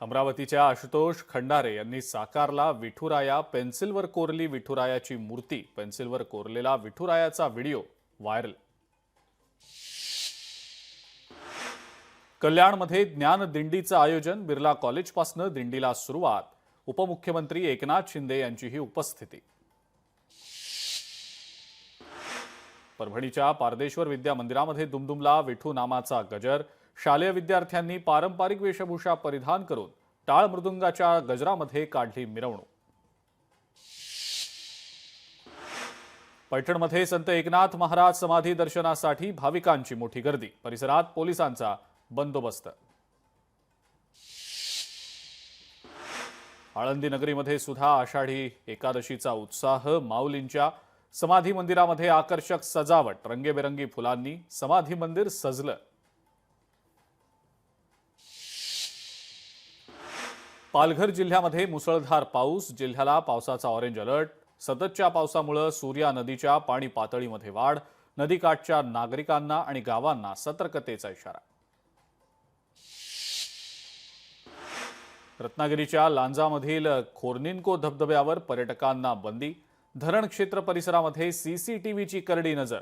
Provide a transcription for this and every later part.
अमरावतीच्या आशुतोष खंडारे यांनी साकारला विठुराया पेन्सिलवर कोरली विठुरायाची मूर्ती। पेन्सिलवर कोरलेला विठुरायाचा व्हिडिओ व्हायरल। कल्याणमध्ये ज्ञान दिंडीचं आयोजन। बिर्ला कॉलेजपासून दिंडीला सुरुवात। उपमुख्यमंत्री एकनाथ शिंदे यांचीही उपस्थिती। परभणीच्या पारदेश्वर विद्या मंदिरामध्ये दुमदुमला विठू नामाचा गजर। शालेय विद्यार्थ्यांनी पारंपरिक वेशभूषा परिधान करून टाळ मृदुंगाच्या गजरामध्ये काढली मिरवणूक। पैठणमध्ये संत एकनाथ महाराज समाधी दर्शनासाठी भाविकांची मोठी गर्दी। परिसरात पोलिसांचा बंदोबस्त। आळंदी नगरीमध्ये सुद्धा आषाढी एकादशीचा उत्साह। माऊलींच्या समाधी मंदिरामध्ये आकर्षक सजावट। रंगेबेरंगी फुलांनी समाधी मंदिर सजलं। पालघर जिल्ह्यामध्ये मुसळधार पाऊस। जिल्ह्याला पावसाचा ऑरेंज अलर्ट। सततच्या पावसामुळे सूर्या नदीच्या पाणी पातळीमध्ये वाढ। नदीकाठच्या नागरिकांना आणि गावांना सतर्कतेचा इशारा। रत्नागिरीच्या लांजामधील खोर्निन्को धबधब्यावर पर्यटकांना बंदी। धरण क्षेत्र परिसरामध्ये सीसीटीव्हीची करडी नजर।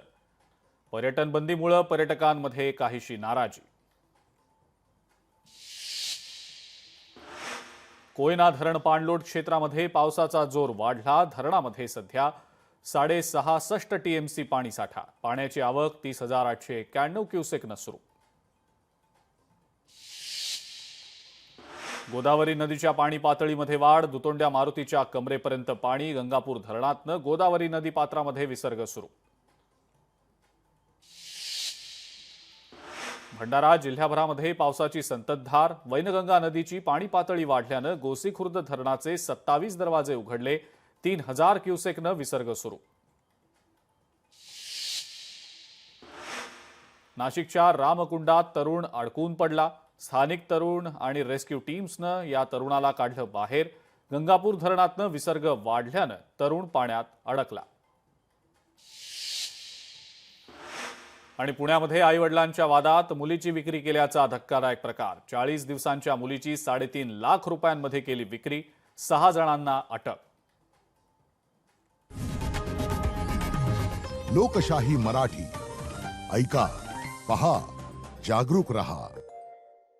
पर्यटन बंदीमुळे पर्यटकांमध्ये काहीशी नाराजी। कोयना धरण पाणलोट क्षेत्रामध्ये पावसाचा जोर वाढला। धरणामध्ये सध्या 66.5 टीएमसी पाणी साठा। पाण्याची आवक 30,891 क्युसेकनं सुरू। गोदावरी नदीच्या पाणी पातळीमध्ये वाढ। दुतोंड्या मारुतीच्या कमरेपर्यंत पाणी। गंगापूर धरणातनं गोदावरी नदी पात्रामध्ये विसर्ग सुरू। भंडारा जिल्ह्याभरामध्ये पावसाची संततधार। वैनगंगा नदीची पाणी पातळी वाढल्यानं गोसीखुर्द धरणाचे 27 दरवाजे उघडले। 3000 क्युसेकनं विसर्ग सुरू। नाशिकच्या रामकुंडात तरुण अडकून पडला। स्थानिक तरुण आणि रेस्क्यू टीम्सनं या तरुणाला काढलं बाहेर। गंगापूर धरणातनं विसर्ग वाढल्यानं तरुण पाण्यात अडकला। आणि पुण्यामध्ये आईवडिलांच्या वादात मुलीची विक्री केल्याचा धक्कादायक प्रकार। 40 दिवसांच्या मुलीची 3.5 लाख रुपयांमध्ये केली विक्री। 6 जणांना अटक। लोकशाही मराठी ऐका, पहा, जागरूक रहा।